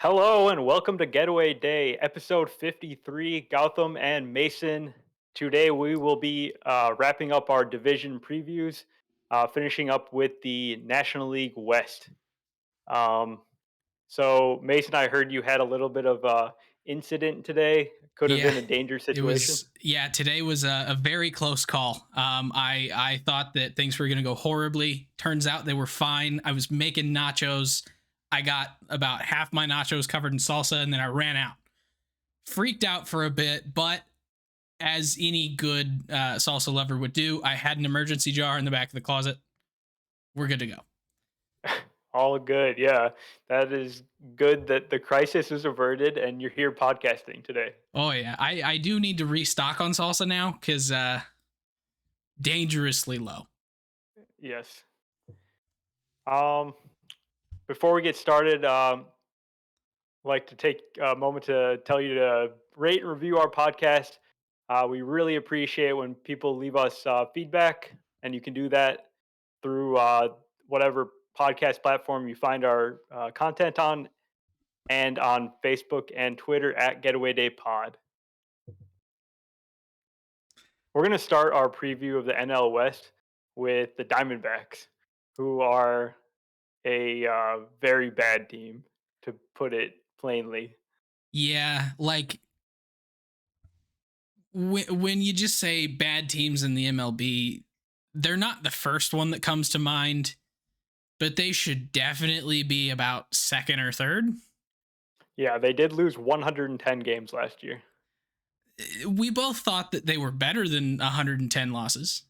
Hello and welcome to Getaway Day, episode 53. Gautam and Mason. Today we will be wrapping up our division previews, finishing up with the National League West. Um, Mason, I heard you had a little bit of incident today. Could have Yeah, been a dangerous it situation. was. Yeah, today was a very close call. I thought that things were going to go horribly. Turns out they were fine. I was making nachos. I got about half my nachos covered in salsa, and then I ran out. Freaked out for a bit, but as any good salsa lover would do, I had an emergency jar in the back of the closet. We're good to go. All good. Yeah, that is good that the crisis is averted and you're here podcasting today. Oh yeah, I do need to restock on salsa now because dangerously low. Yes. Um, Before we get started, like to take a moment to tell you to rate and review our podcast. We really appreciate when people leave us feedback, and you can do that through whatever podcast platform you find our content on, and on Facebook and Twitter at Getaway Day Pod. We're going to start our preview of the NL West with the Diamondbacks, who are a very bad team, to put it plainly. Yeah, like when you just say bad teams in the MLB, they're not the first one that comes to mind, but they should definitely be about second or third. Yeah, they did lose 110 games last year. We both thought that they were better than 110 losses.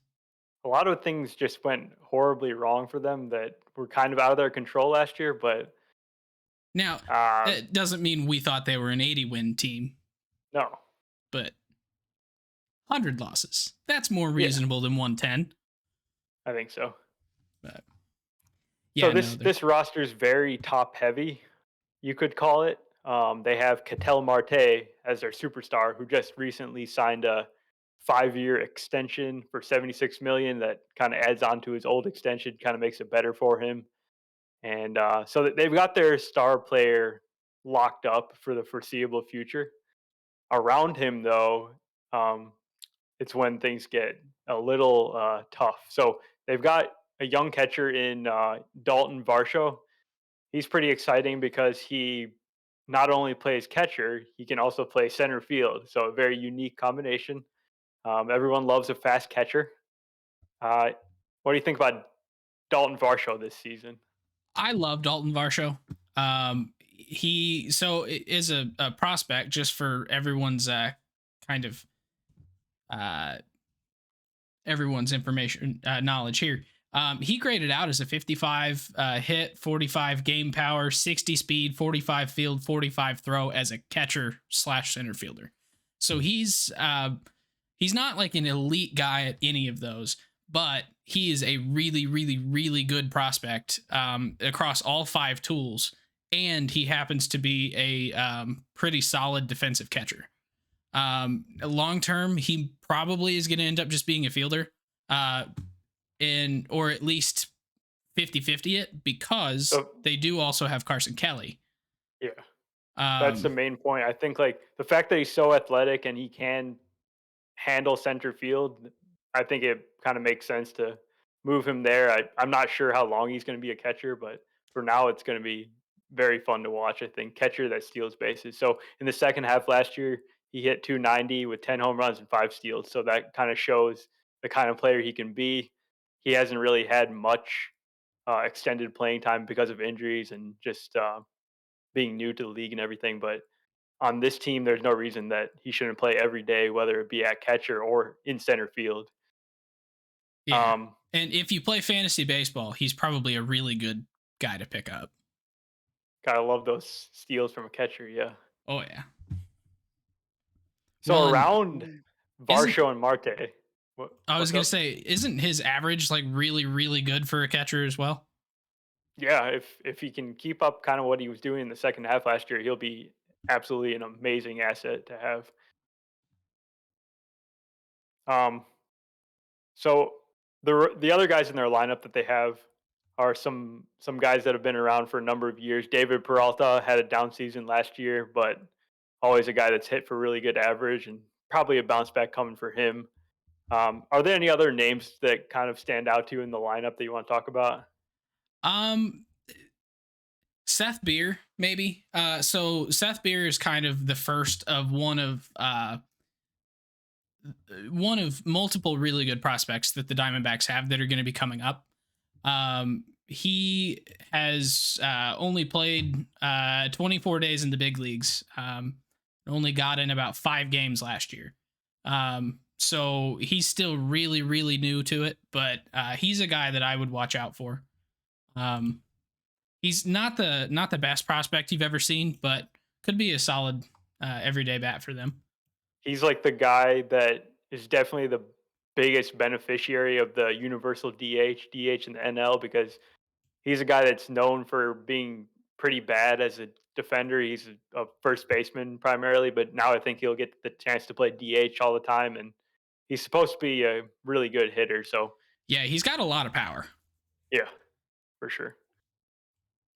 A lot of things just went horribly wrong for them that were kind of out of their control last year, but Now, um, it doesn't mean we thought they were an 80 win team, no. but 100 losses. That's more Yeah, reasonable than 110. I think so. But So yeah, no, this roster is very top heavy, you could call it. They have Ketel Marte as their superstar, who just recently signed a 5-year extension for 76 million. That kind of adds on to his old extension, kind of makes it better for him. And so they've got their star player locked up for the foreseeable future. Around him, though, um, it's when things get a little tough. So they've got a young catcher in Dalton Varshall. He's pretty exciting because he not only plays catcher, he can also play center field. So a very unique combination. Everyone loves a fast catcher. Uh, what do you think about Dalton Varsho this season? I love Dalton Varsho. He is a prospect just for everyone's kind of uh, everyone's information knowledge here. He graded out as a 55 hit, 45 game power, 60 speed, 45 field, 45 throw as a catcher slash center fielder. So he's not like an elite guy at any of those, but he is a really, really, really good prospect across all five tools, and he happens to be a pretty solid defensive catcher. Long term, he probably is going to end up just being a fielder, uh, or at least 50-50 it because So they do also have Carson Kelly. yeah, that's the Um, main point. I think like the fact that he's so athletic and he can handle center field, I think it kind of makes sense to move him there. I'm not sure how long he's going to be a catcher, but for now, it's going to be very fun to watch. I think catcher that steals bases. So in the second half last year, he hit 290 with 10 home runs and 5 steals. So that kind of shows the kind of player he can be. He hasn't really had much extended playing time because of injuries and just being new to the league and everything. But on this team, there's no reason that he shouldn't play every day, whether it be at catcher or in center field. yeah, Um, and if you play fantasy baseball, he's probably a really good guy to pick up. Gotta love those steals from a catcher. Yeah. Oh yeah. So Well, and around isn't Varsho and Marte, I was what's gonna up? say, isn't his average like really, really good for a catcher as well? Yeah, if he can keep up kind of what he was doing in the second half last year, he'll be absolutely an amazing asset to have. Um, so the other guys in their lineup that they have are some guys that have been around for a number of years. David Peralta had a down season last year, but always a guy that's hit for really good average and probably a bounce back coming for him. Are there any other names that kind of stand out to you in the lineup that you want to talk about? Um, Seth Beer, maybe. So Seth Beer is kind of the first of one of multiple really good prospects that the Diamondbacks have that are going to be coming up. He has only played 24 days in the big leagues. Only got in about 5 games last year. So he's still really, really new to it, but he's a guy that I would watch out for. Um, he's not the best prospect you've ever seen, but could be a solid everyday bat for them. He's like the guy that is definitely the biggest beneficiary of the universal DH in the NL because he's a guy that's known for being pretty bad as a defender. He's a first baseman primarily, but now I think he'll get the chance to play DH all the time, and he's supposed to be a really good hitter. So Yeah, he's got a lot of power, yeah, for sure.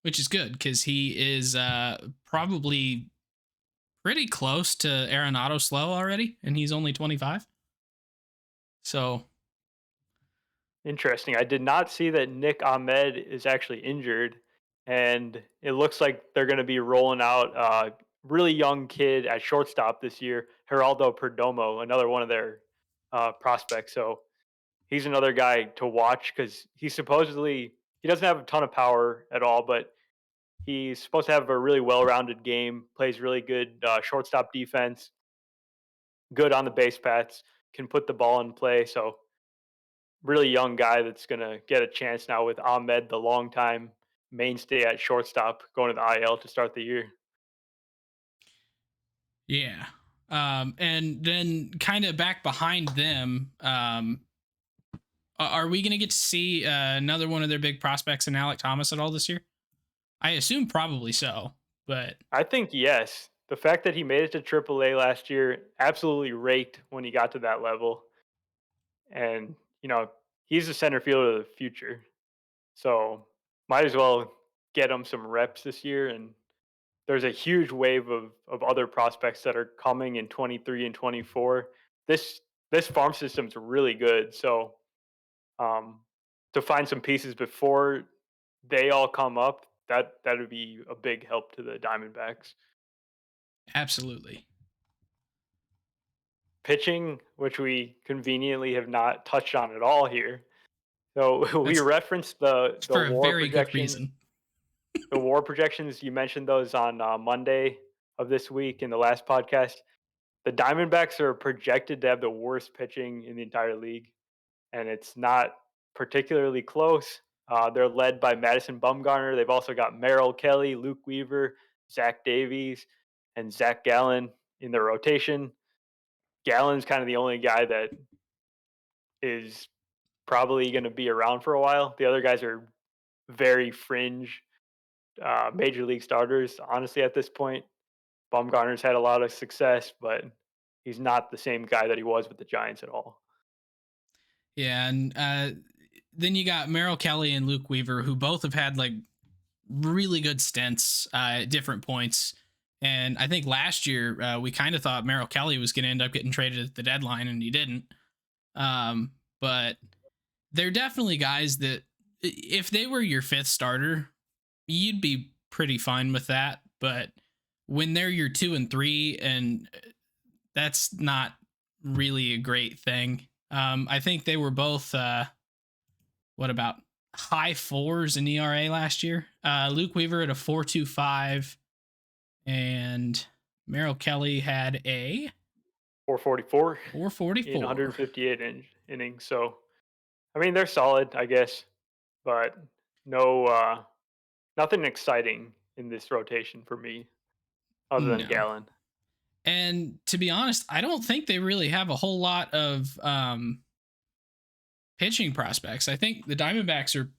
which is good because he is probably pretty close to Arenado slow already, and he's only 25. So Interesting. I did not see that Nick Ahmed is actually injured, and it looks like they're going to be rolling out a really young kid at shortstop this year, Geraldo Perdomo, another one of their prospects. So he's another guy to watch because he doesn't have a ton of power at all, but he's supposed to have a really well-rounded game. Plays really good shortstop defense, good on the base paths, can put the ball in play. So really young guy that's going to get a chance now with Ahmed, the longtime mainstay at shortstop, going to the IL to start the year. yeah. And then kind of back behind them, are we going to get to see another one of their big prospects in Alec Thomas at all this year? I assume probably so, but I think yes. The fact that he made it to AAA last year absolutely raked when he got to that level, and he's the center fielder of the future. So might as well get him some reps this year. And there's a huge wave of other prospects that are coming in 23 and 24. This farm system's really good. So um, to find some pieces before they all come up, that would be a big help to the Diamondbacks. absolutely. Pitching, which we conveniently have not touched on at all here. So we That's referenced for a very good reason. the WAR projections. You mentioned those on Monday of this week in the last podcast. The Diamondbacks are projected to have the worst pitching in the entire league, and it's not particularly close. They're led by Madison Bumgarner. They've also got Meryl Kelly, Luke Weaver, Zach Davies, and Zach Gallen in their rotation. Gallen's kind of the only guy that is probably going to be around for a while. The other guys are very fringe major league starters, honestly, at this point. Bumgarner's had a lot of success, but he's not the same guy that he was with the Giants at all. Yeah, and then you got Meryl Kelly and Luke Weaver, who both have had like really good stints at different points. And I think last year we kind of thought Meryl Kelly was going to end up getting traded at the deadline, and he didn't. But they're definitely guys that if they were your fifth starter, you'd be pretty fine with that. But when they're your 2 and 3, and that's not really a great thing. I think they were both what about high fours in ERA last year. Luke Weaver at a 4.25, and Meryl Kelly had a 444 in 4.44. 158 innings. So, I mean, they're solid, I guess, but no, nothing exciting in this rotation for me other than No. Gallen. And to be honest, I don't think they really have a whole lot of pitching prospects. I think the Diamondbacks are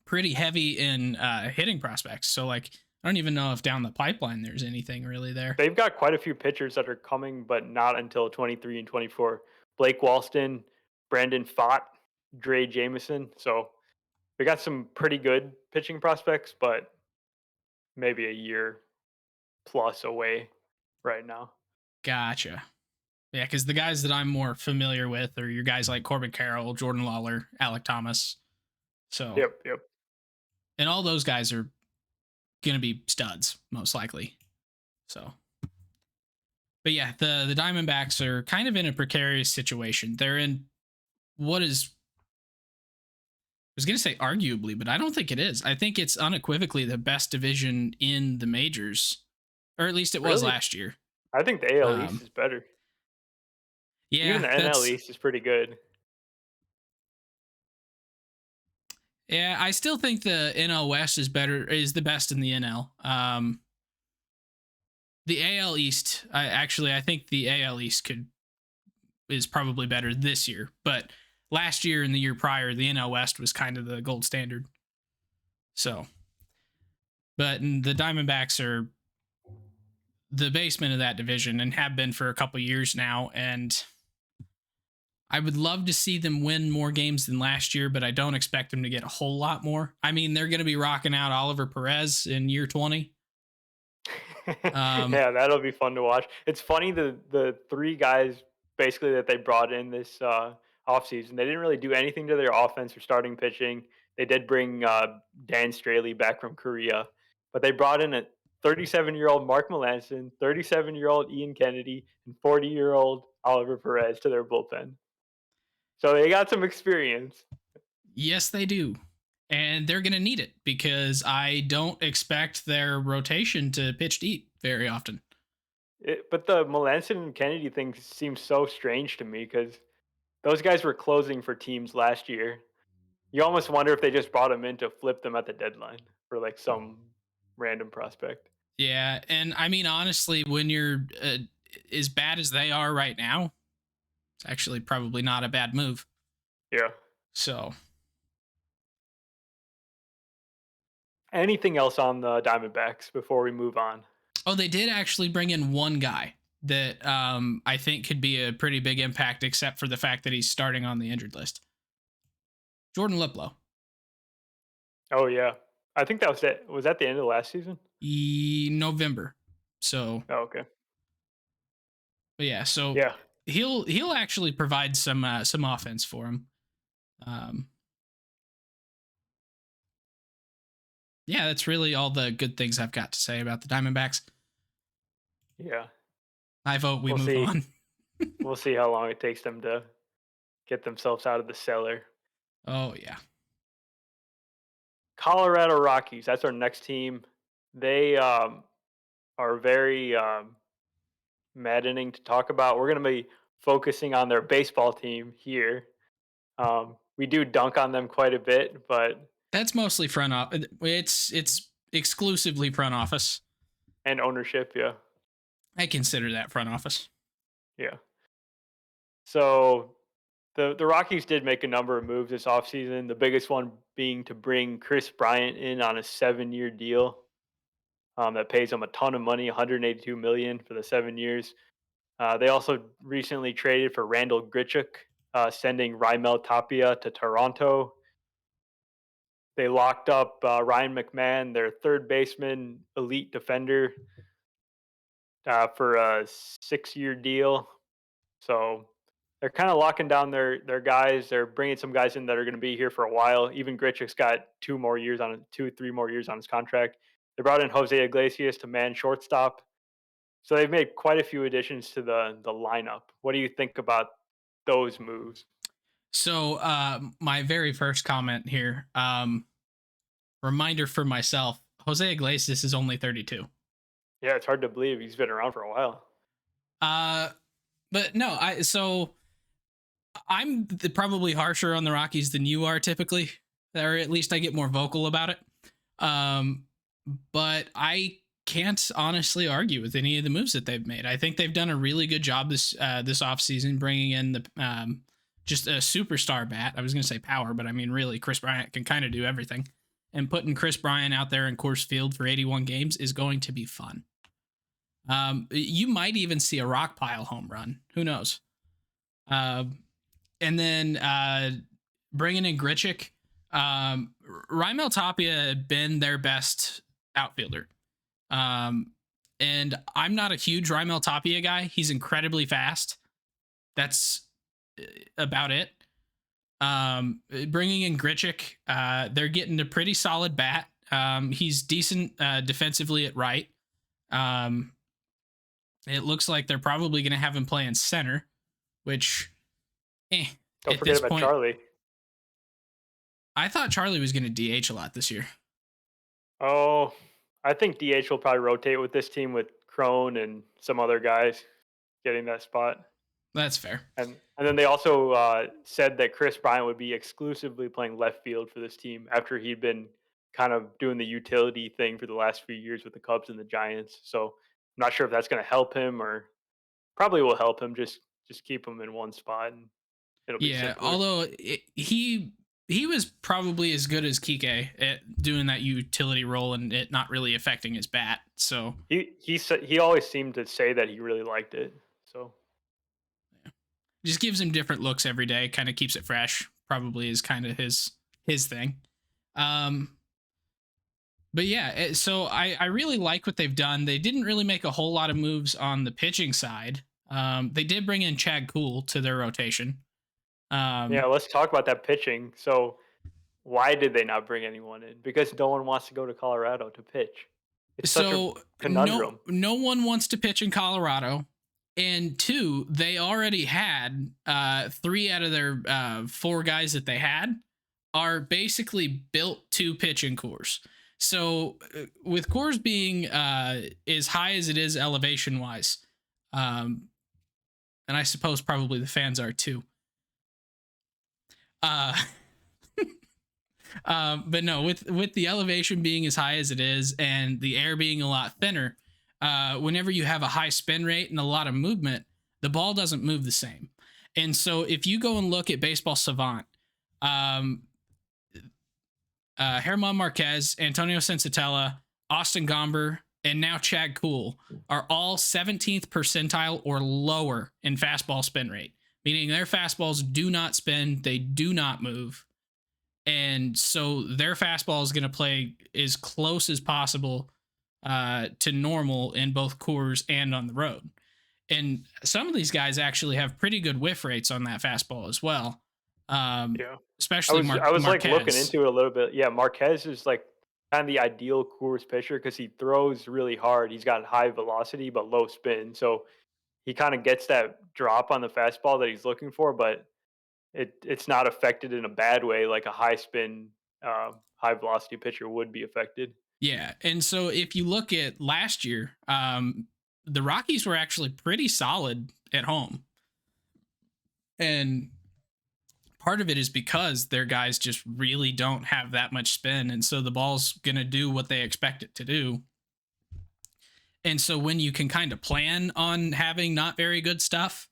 pretty heavy in hitting prospects. So like I don't even know if down the pipeline there's anything really there. They've got quite a few pitchers that are coming, but not until 23 and 24. Blake Walston, Brandon Fott, Dre Jameson. So We got some pretty good pitching prospects, but maybe a year plus away right now. Gotcha. Yeah, because the guys that I'm more familiar with are your guys like Corbin Carroll, Jordan Lawler, Alec Thomas. So, Yep, yep. and all those guys are going to be studs, most likely. So, but yeah, the Diamondbacks are kind of in a precarious situation. They're in what is, I was going to say arguably, but I don't think it is. I think it's unequivocally the best division in the majors, or at least it was Really? last year. I think the AL East Um, is better. Even yeah, the NL East is pretty good. I still think the NL West is the best in the NL. The AL East, I think the AL East is probably better this year, but last year and the year prior, the NL West was kind of the gold standard. So, but the Diamondbacks are the basement of that division and have been for a couple years now, and I would love to see them win more games than last year, but I don't expect them to get a whole lot more. I mean, they're going to be rocking out Oliver Perez in year 20. Um, Yeah, that'll be fun to watch. It's funny the three guys basically that they brought in this offseason. They didn't really do anything to their offense or starting pitching. They did bring Dan Straley back from Korea, but they brought in a 37-year-old Mark Melanson, 37-year-old Ian Kennedy, and 40-year-old Oliver Perez to their bullpen. So they got some experience. yes, they do. And they're going to need it because I don't expect their rotation to pitch deep very often. But the Melanson and Kennedy thing seems so strange to me because those guys were closing for teams last year. You almost wonder if they just brought him in to flip them at the deadline for like some random prospect. Yeah. And I mean, honestly, when you're as bad as they are right now, it's actually probably not a bad move. Yeah. So, Anything else on the Diamondbacks before we move on? oh, they did actually bring in one guy that I think could be a pretty big impact, except for the fact that he's starting on the injured list. Jordan Liplow. Oh yeah, I think that was it. Was that the end of the last season? November. So, Oh, okay. but yeah, so Yeah. he'll actually provide some offense for him. Um, yeah, that's really all the good things I've got to say about the Diamondbacks. Yeah. I vote we We'll move see. on. We'll see how long it takes them to get themselves out of the cellar. Oh yeah. Colorado Rockies. That's our next team. They are very maddening to talk about. We're going to be focusing on their baseball team here. We do dunk on them quite a bit, but That's mostly front office. It's exclusively front office. and ownership, yeah, I consider that front office. yeah. So the Rockies did make a number of moves this offseason. The biggest one being to bring Chris Bryant in on a 7-year deal that pays him a ton of money, 182 million for the 7 years. They also recently traded for Randall Grichuk, sending Raimel Tapia to Toronto. They locked up Ryan McMahon, their third baseman, elite defender, for a 6-year deal. So they're kind of locking down their guys. They're bringing some guys in that are going to be here for a while. Even Grichuk's got 3 more years on his contract. They brought in Jose Iglesias to man shortstop. So they've made quite a few additions to the lineup. What do you think about those moves? So my very first comment here, reminder for myself: Jose Iglesias is only 32. Yeah, it's hard to believe he's been around for a while. Uh, but no, I'm probably harsher on the Rockies than you are typically, or at least I get more vocal about it. Um, but I can't honestly argue with any of the moves that they've made. I think they've done a really good job this offseason bringing in the just a superstar bat. I was going to say power, but I mean really Chris Bryant can kind of do everything. And putting Chris Bryant out there in Coors Field for 81 games is going to be fun. You might even see a rock pile home run. Who knows? And then bringing in Grichuk, Raimel Tapia had been their best outfielder. Um, and I'm not a huge Raimel Tapia guy. He's incredibly fast. That's about it. Bringing in Grichuk, they're getting a pretty solid bat. He's decent defensively at right. Um, it looks like they're probably going to have him play in center, which, Don't at forget this about point, Charlie. I thought Charlie was going to DH a lot this year. Oh, I think DH will probably rotate with this team with Crone and some other guys getting that spot. That's fair. And then they also said that Chris Bryant would be exclusively playing left field for this team after he'd been kind of doing the utility thing for the last few years with the Cubs and the Giants. So I'm not sure if that's going to help him or probably will help him. Just keep him in one spot and it'll be Yeah, simpler. although he was probably as good as Kike at doing that utility role and it not really affecting his bat. So He always seemed to say that he really liked it. So just gives him different looks every day, kind of keeps it fresh. Probably is kind of his thing. Um, but yeah, so I really like what they've done. They didn't really make a whole lot of moves on the pitching side. They did bring in Chad Kuhl to their rotation. yeah, let's talk about that pitching. So why did they not bring anyone in? Because no one wants to go to Colorado to pitch. It's such a So conundrum. no one wants to pitch in Colorado, and two, they already had three out of their four guys that they had are basically built to pitch in Coors. So with Coors being as high as it is elevation wise, and I suppose probably the fans are too. Uh, but no, with the elevation being as high as it is and the air being a lot thinner, whenever you have a high spin rate and a lot of movement, the ball doesn't move the same. And so if you go and look at Baseball Savant, Herman Marquez, Antonio Sensatella, Austin Gomber, and now Chad Kuhl are all 17th percentile or lower in fastball spin rate, meaning their fastballs do not spin, they do not move. And so their fastball is going to play as close as possible to normal in both Coors and on the road. And some of these guys actually have pretty good whiff rates on that fastball as well. Yeah. Especially I was like looking Marquez. into it a little bit. Yeah, Marquez is like kind of the ideal Coors pitcher because he throws really hard. He's got high velocity but low spin. So he kind of gets that drop on the fastball that he's looking for, but it's not affected in a bad way like a high spin, high velocity pitcher would be affected. Yeah. And so if you look at last year, the Rockies were actually pretty solid at home. And part of it is because their guys just really don't have that much spin. And so the ball's going to do what they expect it to do. And so when you can kind of plan on having not very good stuff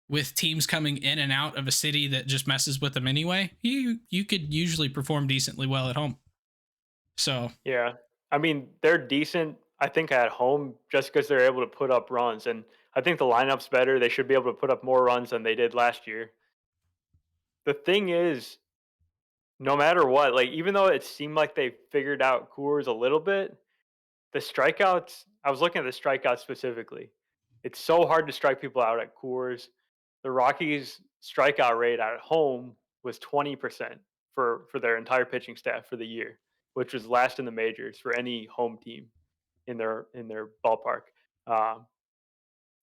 with teams coming in and out of a city that just messes with them anyway, you could usually perform decently well at home. So Yeah. I mean, they're decent, I think, at home just because they're able to put up runs. And I think the lineup's better. They should be able to put up more runs than they did last year. The thing is, no matter what, like even though it seemed like they figured out Coors a little bit, the strikeouts, I was looking at the strikeouts specifically. It's so hard to strike people out at Coors. The Rockies' strikeout rate at home was 20% for their entire pitching staff for the year, which was last in the majors for any home team in their ballpark. Um,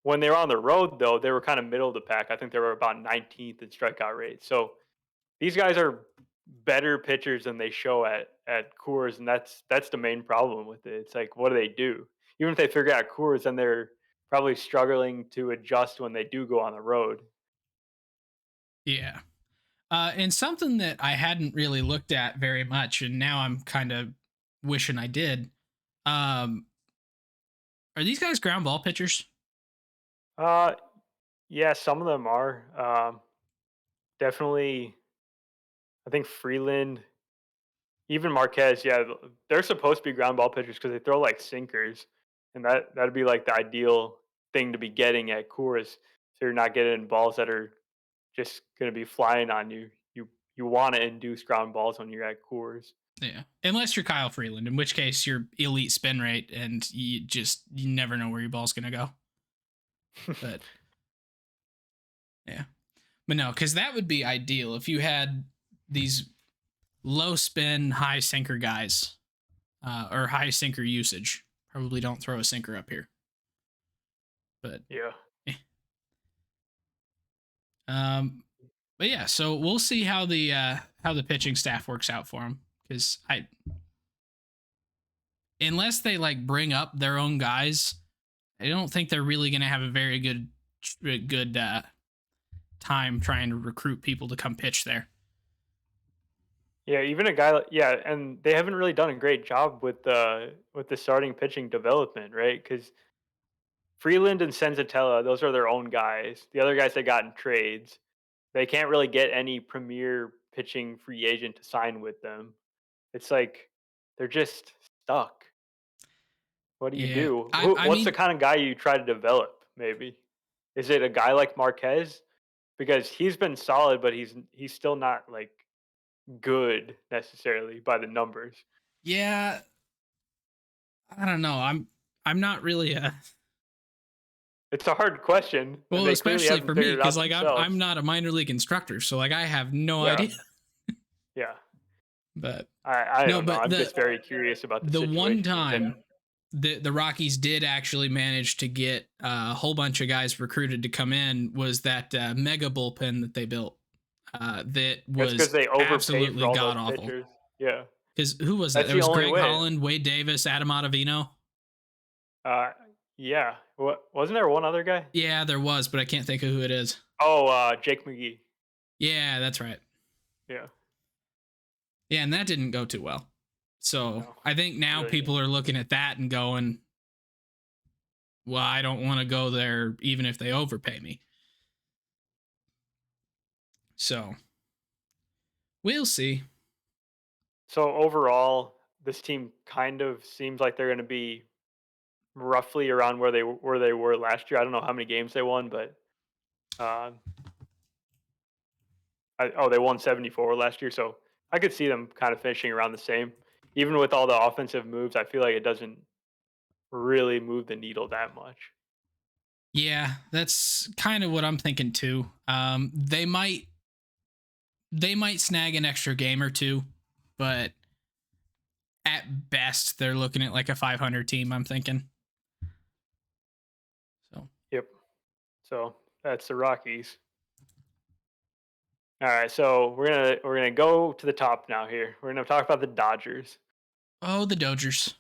when they were on the road, though, they were kind of middle of the pack. I think they were about 19th in strikeout rate. So these guys are better pitchers than they show at Coors, and that's the main problem with it. It's like, what do they do? Even if they figure out Coors, then they're probably struggling to adjust when they do go on the road. yeah. And something that I hadn't really looked at very much, and now I'm kind of wishing I did. Um, are these guys ground ball pitchers? Uh, yeah, some of them are definitely. I think Freeland, even Marquez, yeah, they're supposed to be ground ball pitchers because they throw like sinkers, and that'd be like the ideal thing to be getting at Coors. So you're not getting balls that are just going to be flying on you. You you want to induce ground balls when you're at Coors. Yeah. Unless you're Kyle Freeland, in which case you're elite spin rate and you never know where your ball's gonna go. But yeah. But no, because that would be ideal if you had these low spin, high sinker guys, or high sinker usage. Probably don't throw a sinker up here. But Yeah. eh. But yeah, so we'll see how the pitching staff works out for him, because unless they like bring up their own guys, I don't think they're really going to have a very good time trying to recruit people to come pitch there. Yeah, even a guy yeah, and they haven't really done a great job with the starting pitching development, right? Because Freeland and Senzatella, those are their own guys. The other guys they got in trades. They can't really get any premier pitching free agent to sign with them. It's like they're just stuck. What do you Yeah, do? I What's the mean, kind of guy you try to develop? Maybe is it a guy like Marquez? Because he's been solid, but he's still not like good necessarily by the numbers. yeah, I don't know. I'm not really a It's a hard question, and well, they clearly especially haven't for me, figured it because out like I'm themselves. not a minor league instructor, so like I have no Yeah, idea. yeah. But I no, don't know. but I'm just very curious about the the one situation with him. time the Rockies did actually manage to get a whole bunch of guys recruited to come in was that mega bullpen that they built. That It's because was they overpaid for absolutely all god those awful. pitchers. Yeah, Because who was that? that's There the was only Greg way. Holland, Wade Davis, Adam Ottavino. Uh, yeah. What wasn't there one other guy? Yeah, there was, but I can't think of who it is. Oh, Jake McGee. Yeah, that's right. Yeah. Yeah, and that didn't go too well. So No, I think now really people didn't. are looking at that and going, well, I don't want to go there even if they overpay me. So we'll see. So overall, this team kind of seems like they're going to be roughly around where they were last year. I don't know how many games they won, but uh, they won 74 last year, so I could see them kind of finishing around the same. Even with all the offensive moves, I feel like it doesn't really move the needle that much. Yeah, that's kind of what I'm thinking too. They might snag an extra game or two, but at best they're looking at like a 500 team, I'm thinking. So Yep. So that's the Rockies. All right, so we're gonna go to the top now. Here, we're gonna talk about the Dodgers. oh, the Dodgers.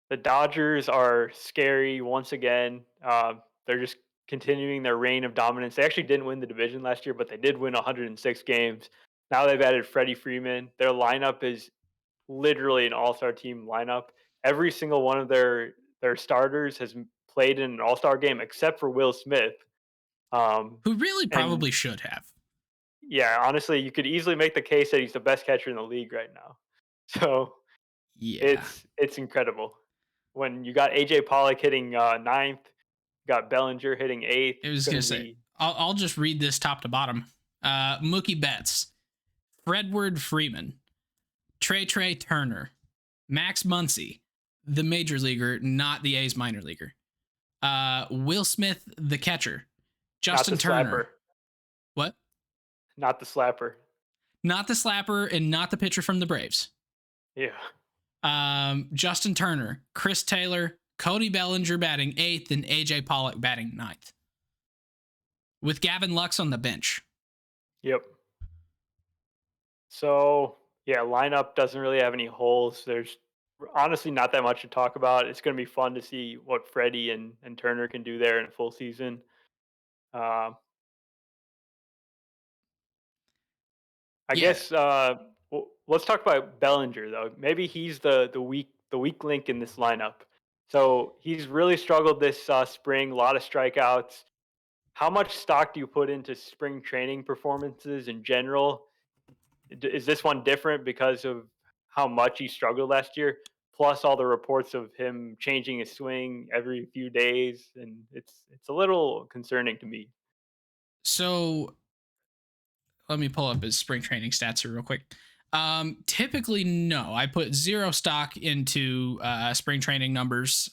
The Dodgers are scary once again. They're just continuing their reign of dominance. They actually didn't win the division last year, but they did win 106 games. Now they've added Freddie Freeman. Their lineup is literally an all-star team lineup. Every single one of their starters has played in an all-star game except for Will Smith. Who really And probably should have. yeah, honestly, you could easily make the case that he's the best catcher in the league right now. So Yeah. it's incredible when you got AJ Pollock hitting ninth, got Bellinger hitting eighth. I It's was going gonna to say, be I'll just read this top to bottom. Mookie Betts, Fredward Freeman, Trey Turner, Max Muncy, the major leaguer, not the A's minor leaguer. Will Smith, the catcher, not the Justin slapper, Turner. What? not the slapper. Not the slapper and not the pitcher from the Braves. Yeah, Justin Turner, Chris Taylor, Cody Bellinger batting eighth, and AJ Pollock batting ninth, with Gavin Lux on the bench. yep. So yeah, lineup doesn't really have any holes. There's honestly not that much to talk about. It's going to be fun to see what Freddie and Turner can do there in a full season. Uh, I Yeah. guess let's talk about Bellinger though. Maybe he's the weak link in this lineup. So he's really struggled this spring. A lot of strikeouts. How much stock do you put into spring training performances in general? Is this one different because of how much he struggled last year? Plus all the reports of him changing his swing every few days, and it's a little concerning to me. So let me pull up his spring training stats here real quick. Typically, no. I put zero stock into spring training numbers.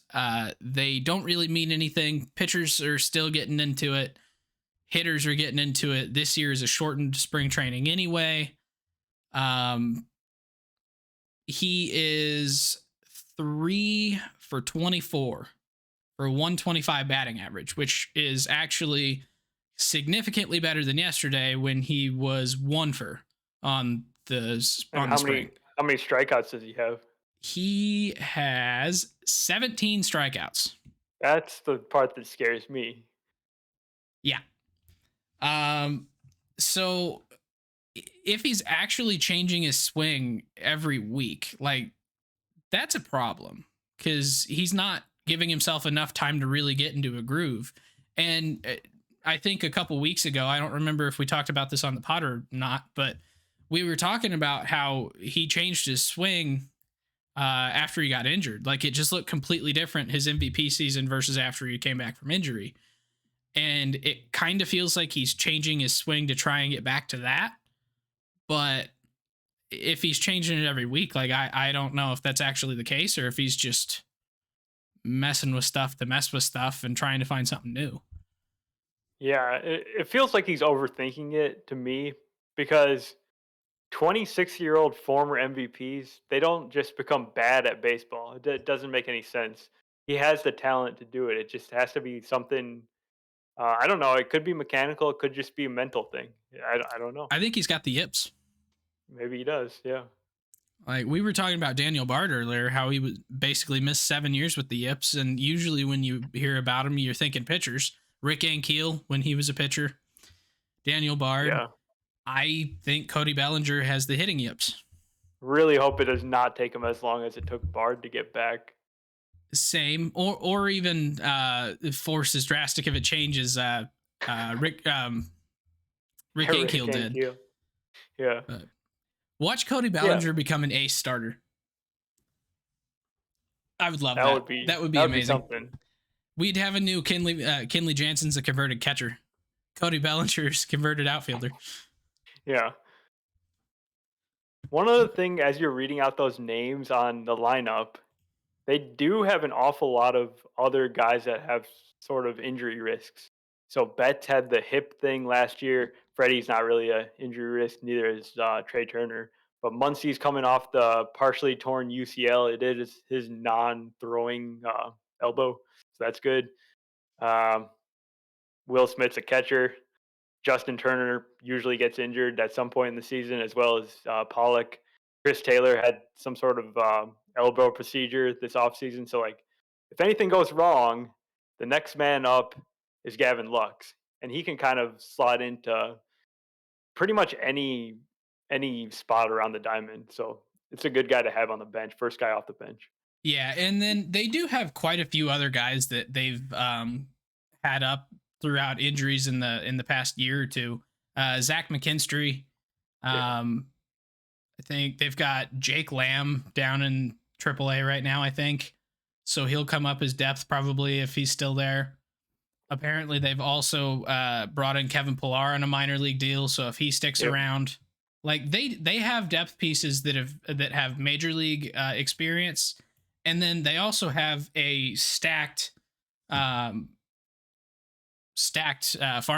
They don't really mean anything. Pitchers are still getting into it. Hitters are getting into it. This year is a shortened spring training anyway. He is 3 for 24 for 125 batting average, which is actually significantly better than yesterday when he was 1 for on the And spring. how many strikeouts does he have? He has 17 strikeouts. That's the part that scares me. Yeah. So if he's actually changing his swing every week, like that's a problem because he's not giving himself enough time to really get into a groove. And I think a couple weeks ago, I don't remember if we talked about this on the pod or not, but we were talking about how he changed his swing after he got injured. Like it just looked completely different his MVP season versus after he came back from injury. And it kind of feels like he's changing his swing to try and get back to that. But if he's changing it every week, like I don't know if that's actually the case or if he's just messing with stuff to mess with stuff and trying to find something new. Yeah, it feels like he's overthinking it to me because 26-year-old former MVPs, they don't just become bad at baseball. It doesn't make any sense. He has the talent to do it. It just has to be something. I don't know. It could be mechanical. It could just be a mental thing. I don't know. I think he's got the yips. Maybe he does. Yeah. Like we were talking about Daniel Bard earlier, how he was basically missed 7 years with the yips. And usually when you hear about him, you're thinking pitchers. Rick Ankiel when he was a pitcher. Daniel Bard. Yeah. I think Cody Bellinger has the hitting yips. Really hope it does not take him as long as it took Bard to get back. Same, or even force as drastic if it changes. Rick Ankiel did. Yeah. Watch Cody Bellinger become an ace starter. I would love that. That would be amazing. Something. We'd have a new Kenley Jansen's a converted catcher. Cody Bellinger's converted outfielder. Yeah. One other thing, as you're reading out those names on the lineup, they do have an awful lot of other guys that have sort of injury risks. So Betts had the hip thing last year. Freddie's not really an injury risk, neither is Trey Turner. But Muncy's coming off the partially torn UCL. It is his non-throwing elbow, so that's good. Will Smith's a catcher. Justin Turner usually gets injured at some point in the season, as well as Pollock. Chris Taylor had some sort of elbow procedure this offseason. So, like, if anything goes wrong, the next man up is Gavin Lux, and he can kind of slot into pretty much any spot around the diamond. So it's a good guy to have on the bench, first guy off the bench. Yeah, and then they do have quite a few other guys that they've had up throughout injuries in the past year or two. Zach McKinstry. I think they've got Jake Lamb down in AAA right now, I think. So he'll come up as depth probably if he's still there. Apparently, they've also brought in Kevin Pillar on a minor league deal. So if he sticks around, like they have depth pieces that have major league experience, and then they also have a stacked farm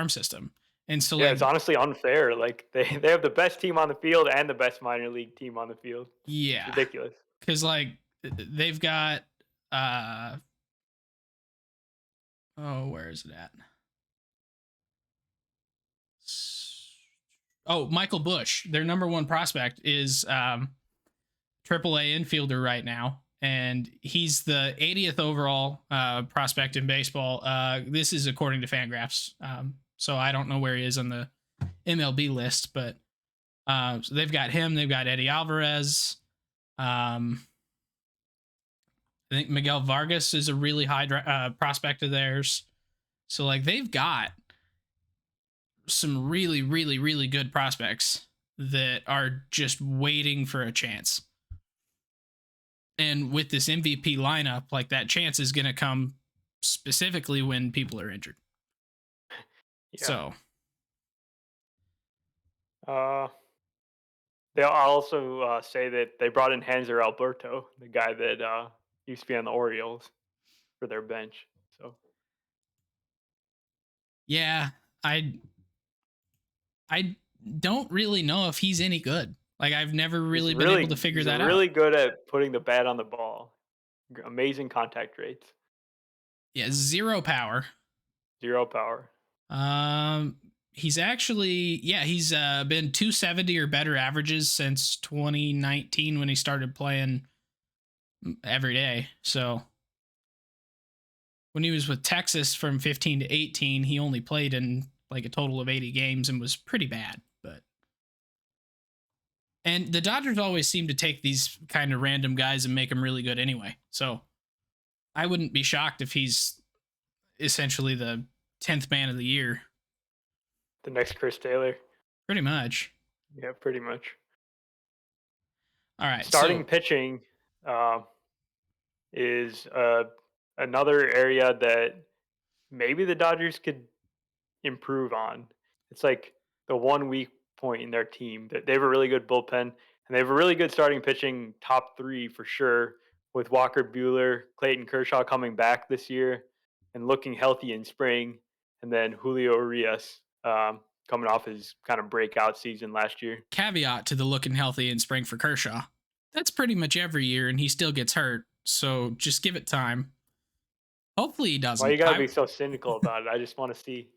system. And so, it's honestly unfair. Like they have the best team on the field and the best minor league team on the field. Yeah, it's ridiculous. Because like they've got where is it at? Oh, Michael Bush, their number one prospect, is AAA infielder right now, and he's the 80th overall prospect in baseball. This is according to Fangraphs. So I don't know where he is on the MLB list, but so they've got him. They've got Eddie Alvarez. I think Miguel Vargas is a really high prospect of theirs. So like they've got some really, really, really good prospects that are just waiting for a chance. And with this MVP lineup, like that chance is going to come specifically when people are injured. Yeah. So Uh, they'll also say that they brought in Hanser Alberto, the guy that used to be on the Orioles, for their bench. So Yeah, I I don't really know if he's any good. Like I've never really been able to figure he's that out. really good at putting the bat on the ball. Amazing contact rates, Yeah, zero power. zero power. Um, he's actually he's been 270 or better averages since 2019 when he started playing every day. So when he was with Texas from 15 to 18, he only played in like a total of 80 games and was pretty bad. But and the Dodgers always seem to take these kind of random guys and make them really good anyway. So I wouldn't be shocked if he's essentially the 10th man of the year, The next Chris Taylor. pretty much. Yeah, pretty much. All right, Starting so pitching uh, is another area that maybe the Dodgers could improve on. It's like the one weak point in their team that they have a really good bullpen and they have a really good starting pitching top three for sure with Walker Bueller, Clayton Kershaw coming back this year and looking healthy in spring, and then Julio Urias coming off his kind of breakout season last year. caveat to the looking healthy in spring for Kershaw. That's pretty much every year, and he still gets hurt. So just give it time. Hopefully he Why you doesn't. gotta be so cynical about it? I just want to see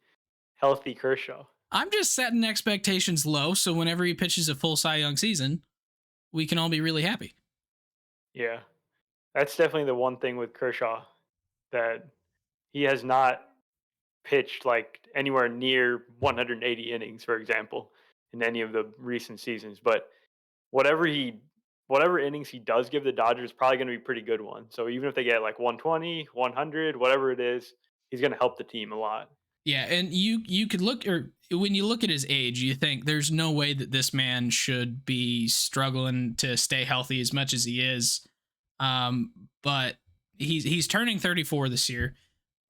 healthy Kershaw. I'm just setting expectations low, so whenever he pitches a full Cy Young season, we can all be really happy. Yeah, that's definitely the one thing with Kershaw that he has not pitched like anywhere near 180 innings, for example, in any of the recent seasons. But whatever he, whatever innings he does give the Dodgers, is probably going to be pretty good ones. So even if they get like 120, 100, whatever it is, he's going to help the team a lot. Yeah, and you could look, or when you look at his age, you think there's no way that this man should be struggling to stay healthy as much as he is. But he's turning 34 this year,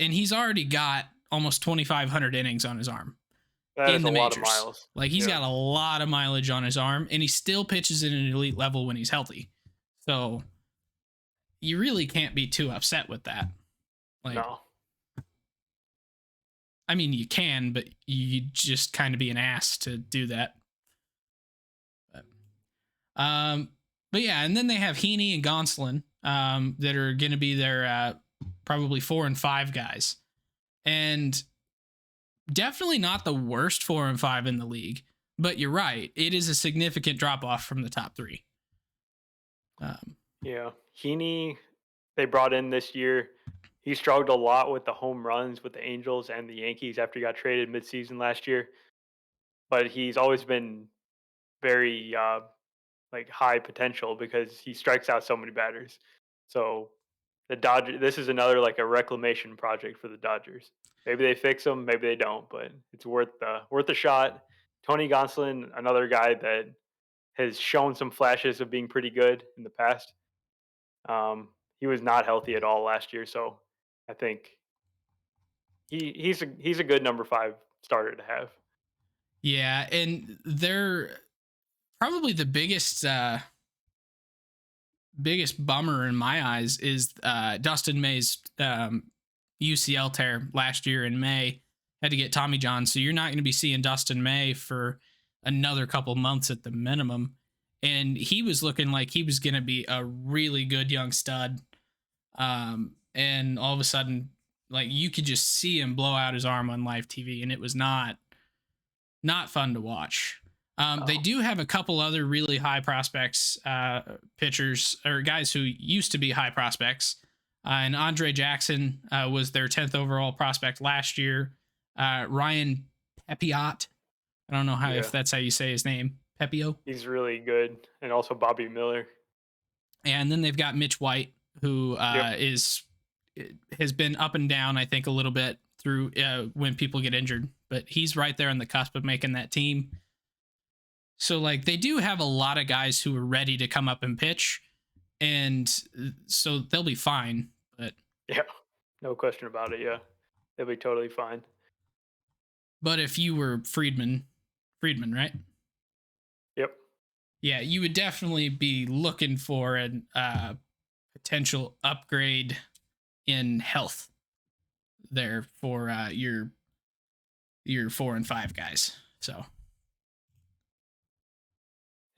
and he's already got almost 2,500 innings on his arm That in is a the lot of majors. miles. Like he's Yeah. got a lot of mileage on his arm, and he still pitches at an elite level when he's healthy. So you really can't be too upset with that. Like, No. I mean, you can, but you just kind of be an ass to do that. But, um, but yeah, and then they have Heaney and Gosselin that are going to be their probably 4 and 5 guys, and definitely not the worst 4 and 5 in the league. But you're right; it is a significant drop off from the top 3. Yeah. Heaney, they brought in this year. He struggled a lot with the home runs with the Angels and the Yankees after he got traded midseason last year. But he's always been very like high potential because he strikes out so many batters. So the Dodgers, this is another like a reclamation project for the Dodgers. Maybe they fix him, maybe they don't, but it's worth a shot. Tony Gonsolin, another guy that has shown some flashes of being pretty good in the past. He was not healthy at all last year, so I think he's a good number 5 starter to have. Yeah, and they're probably the biggest bummer in my eyes is Dustin May's UCL tear last year in May. Had to get Tommy John, so you're not going to be seeing Dustin May for another couple months at the minimum. And he was looking like he was going to be a really good young stud. And all of a sudden, like you could just see him blow out his arm on live TV, and it was not fun to watch. They do have a couple other really high prospects, pitchers or guys who used to be high prospects. And Andre Jackson was their 10th overall prospect last year. Ryan Pepiot. I don't know how Yeah, if that's how you say his name. Pepio. he's really good, and also Bobby Miller. And then they've got Mitch White, who Yep. has been up and down, I think, a little bit through when people get injured. But he's right there on the cusp of making that team. So like they do have a lot of guys who are ready to come up and pitch, and so they'll be fine. But Yeah, no question about it. Yeah, they'll be totally fine. if you were Friedman, right? Yeah, you would definitely be looking for an potential upgrade in health there for your 4 and 5 guys. So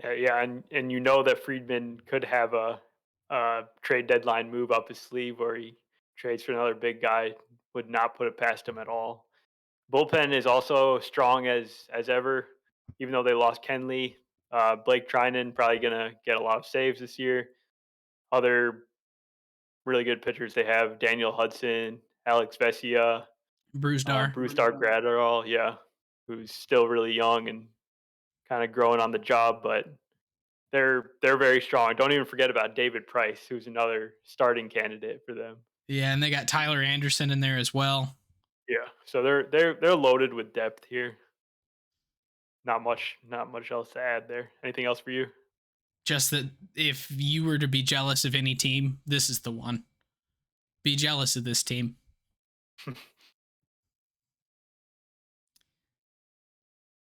Yeah, and you know that Friedman could have a trade deadline move up his sleeve where he trades for another big guy. Would not put it past him at all. Bullpen is also strong as ever, even though they lost Kenley. Blake Trinan probably gonna get a lot of saves this year. Other really good pitchers they have: Daniel Hudson, Alex Vesia, Bruce Bruce Dark, yeah, who's still really young and kind of growing on the job, but they're very strong. Don't even forget about David Price, who's another starting candidate for them. Yeah, and they got Tyler Anderson in there as well. Yeah, so they're loaded with depth here. Not much else to add there. Anything else for you? Just that if you were to be jealous of any team, this is the one. Be jealous of this team.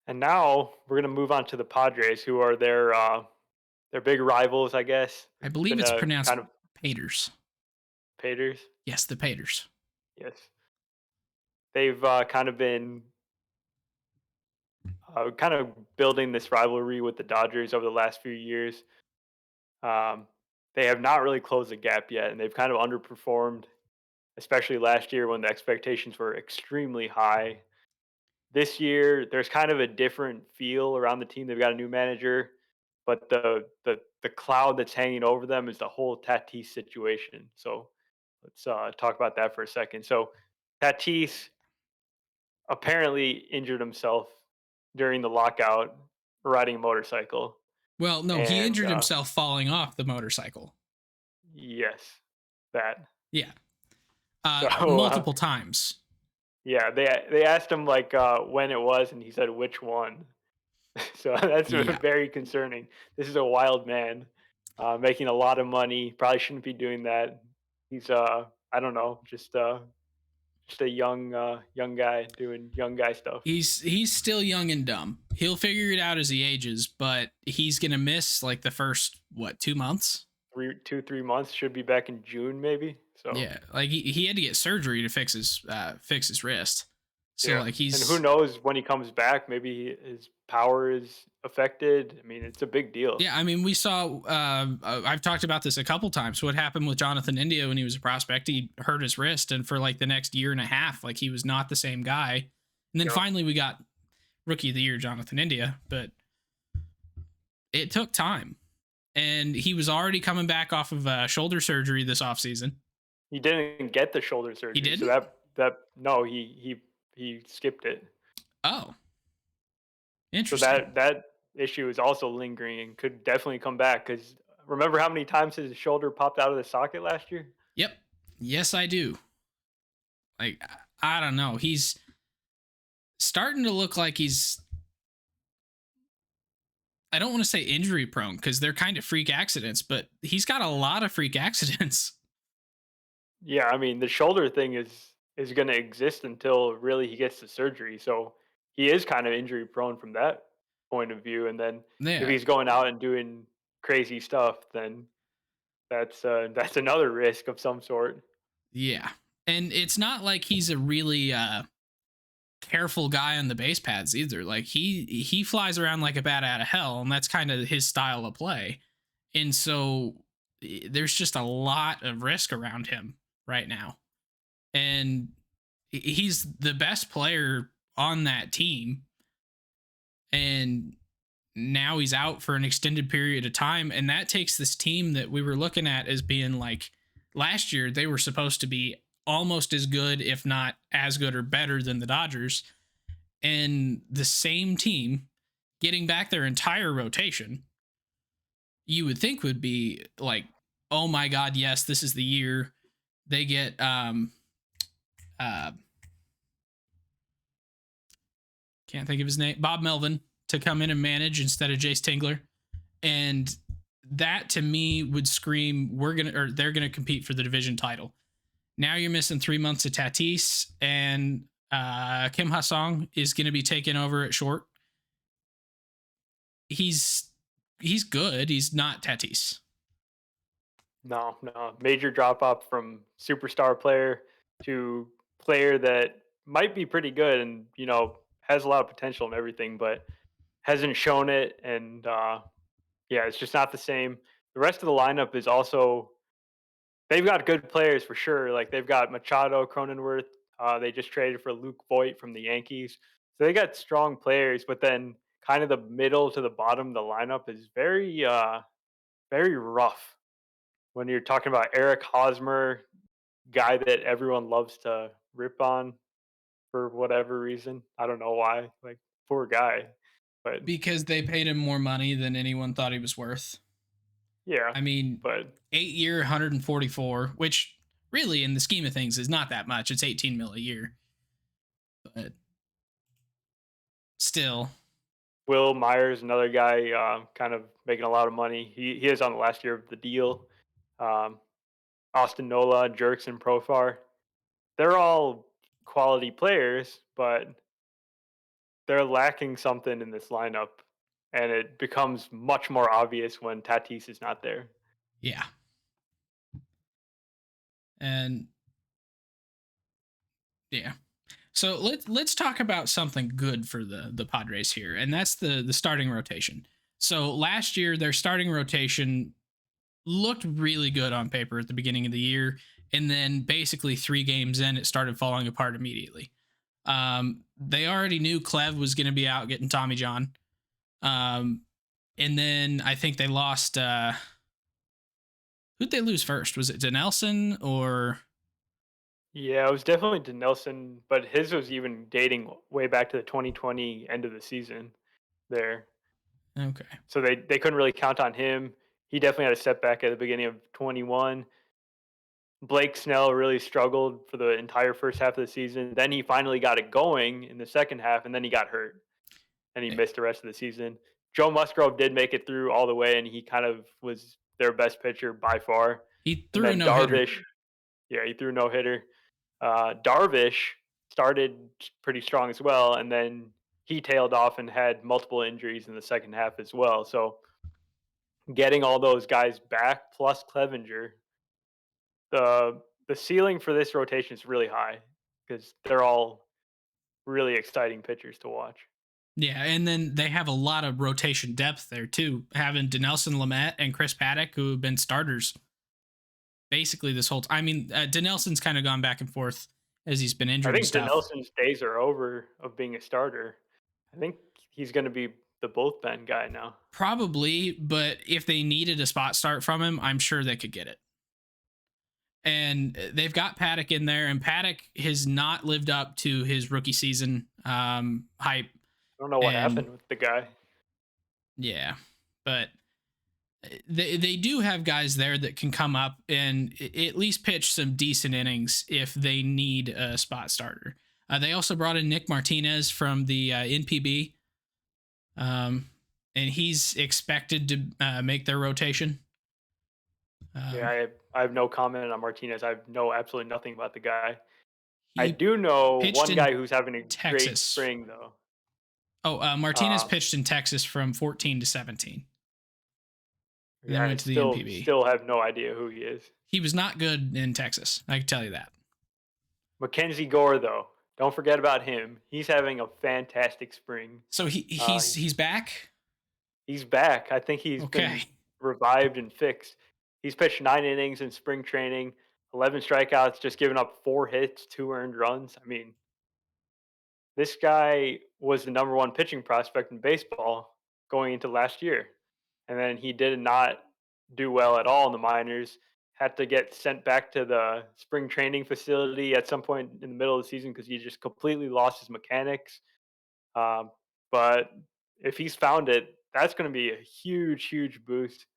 And now we're gonna move on to the Padres, who are their big rivals, I guess. I It's believe been it's a pronounced kind of Paters. Padres. Yes, the Paters. Yes, they've kind of been kind of building this rivalry with the Dodgers over the last few years. Um, they have not really closed the gap yet, and they've kind of underperformed, especially last year when the expectations were extremely high. This year, there's kind of a different feel around the team. They've got a new manager, but the cloud that's hanging over them is the whole Tatis situation. So let's talk about that for a second. So Tatis apparently injured himself during the lockout riding a motorcycle, Well, no, he and injured himself falling off the motorcycle. yes, that. Yeah. So Multiple times. yeah, they asked him like when it was, and he said which one. So that's Yeah. very concerning. This is a wild man, making a lot of money. Probably shouldn't be doing that. He's I don't know, just a young guy doing young guy stuff. He's still young and dumb. He'll figure it out as he ages, but he's gonna miss like the first 2 months. 3 months, should be back in June maybe. So Yeah, like he had to get surgery to fix his wrist. So yeah, like and who he's knows when he comes back? Maybe his power is affected. I mean, it's a big deal. yeah. I mean, we saw. I've talked about this a couple times. What happened with Jonathan India when he was a prospect? He hurt his wrist, and for like the next year and a half, like he was not the same guy. And then Yeah. finally, we got Rookie of the Year Jonathan India, but it took time, and he was already coming back off of shoulder surgery this offseason. He didn't get the shoulder He surgery, so didn't. that no, he skipped it. Oh, So interesting. that issue is also lingering and could definitely come back. Because remember how many times his shoulder popped out of the socket last year? Yep. Yes, I do. Like I don't know. He's starting to look like he's I don't want to say injury prone because they're kind of freak accidents, but he's got a lot of freak accidents. Yeah, I mean the shoulder thing is going to exist until really he gets the surgery. So he is kind of injury prone from that point of view. And then if Yeah. he's going out and doing crazy stuff, then that's another risk of some sort. Yeah. And it's not like he's a really careful guy on the base paths either. Like he flies around like a bat out of hell, and that's kind of his style of play. And so there's just a lot of risk around him right now. And he's the best player on that team. And now he's out for an extended period of time. And that takes this team that we were looking at as being like last year, they were supposed to be almost as good, if not as good or better than the Dodgers. And the same team getting back their entire rotation, you would think would be like, oh my God, yes, this is the year they get uh can't think of his name, Bob Melvin to come in and manage instead of Jace Tingler. And that to me would scream they're gonna compete for the division title. Now you're missing 3 months of Tatis, and Kim Ha-sung is gonna be taking over at short. He's he's good. He's not Tatis. No, no. Major drop off from superstar player to player that might be pretty good and, has a lot of potential and everything, but hasn't shown it. And yeah, it's just not the same. The rest of the lineup is also, they've got good players for sure. Like they've got Machado, Cronenworth. They just traded for Luke Voigt from the Yankees. So they got strong players, but then kind of the middle to the bottom of the lineup is very rough. When you're talking about Eric Hosmer, guy that everyone loves to rip on for whatever reason. I don't know why. Like, poor guy. But Because they paid him more money than anyone thought he was worth. yeah, I mean, but 8-year, 144, which really in the scheme of things is not that much. It's 18 mil a year. But still, Will Myers, another guy, kind of making a lot of money. He is on the last year of the deal. Um, Austin Nola, Jerks, and Profar. They're all quality players, but they're lacking something in this lineup, and it becomes much more obvious when Tatis is not there. yeah. And yeah. So let's talk about something good for the Padres here, and that's the starting rotation. So last year their starting rotation looked really good on paper at the beginning of the year, and then basically 3 games in, it started falling apart immediately. They already knew Clev was going to be out getting Tommy John, and then I think they lost. Who'd they lose first? Was it to Nelson or? Yeah, it was definitely to Nelson, but his was even dating way back to the 2020 end of the season there. Okay. So they couldn't really count on him. He definitely had a setback at the beginning of 21. Blake Snell really struggled for the entire first half of the season. Then he finally got it going in the second half, and then he got hurt and he missed the rest of the season. Joe Musgrove did make it through all the way, and he kind of was their best pitcher by far. He And threw a then no hitter. Darvish, yeah, he threw no hitter. Darvish started pretty strong as well, and then he tailed off and had multiple injuries in the second half as well. So getting all those guys back plus Clevenger, the ceiling for this rotation is really high because they're all really exciting pitchers to watch. Yeah, and then they have a lot of rotation depth there too, having Dinelson Lamet and Chris Paddock, who have been starters basically this whole time. I mean, Dinelson's kind of gone back and forth as he's been I injured and think stuff. Nelson's days are over of being a starter. I think he's going to be the bullpen guy now. Probably, but if they needed a spot start from him, I'm sure they could get it. And they've got Paddock in there, and Paddock has not lived up to his rookie season hype. I don't know what And happened with the guy. yeah, but they do have guys there that can come up and at least pitch some decent innings if they need a spot starter. They also brought in Nick Martinez from the NPB, and he's expected to make their rotation. Yeah, I have no comment on Martinez. I know absolutely nothing about the guy. I He do know pitched one guy in who's having a great Texas. spring, though. Oh, Martinez Uh, pitched in Texas from 14 to 17, and then yeah, I went to the still NPB. still have no idea who he is. He was not good in Texas. I can tell you that. Mackenzie Gore, though, don't forget about him. He's having a fantastic spring. So Uh, he's back. he's back. I think he's Okay. been revived and fixed. He's pitched 9 innings in spring training, 11 strikeouts, just giving up 4 hits, 2 earned runs. I mean, this guy was the number one pitching prospect in baseball going into last year. And then he did not do well at all in the minors. Had to get sent back to the spring training facility at some point in the middle of the season because he just completely lost his mechanics. But if he's found it, that's going to be a huge, huge boost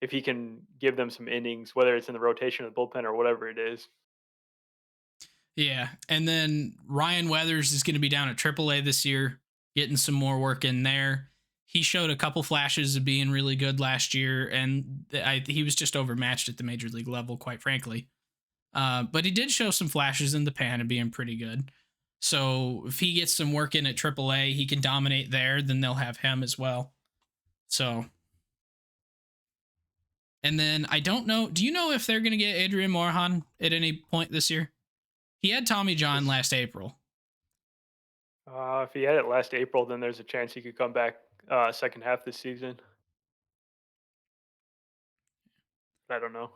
if he can give them some innings, whether it's in the rotation or the bullpen or whatever it is. Yeah, and then Ryan Weathers is going to be down at AAA this year, getting some more work in there. He showed a couple flashes of being really good last year, and he was just overmatched at the major league level, quite frankly. But he did show some flashes in the pan of being pretty good. So if he gets some work in at AAA, he can dominate there. Then they'll have him as well. So And then I don't know. Do you know if they're going to get Adrian Morejon at any point this year? He had Tommy John This, last April. if he had it last April, then there's a chance he could come back second half this season. I don't know.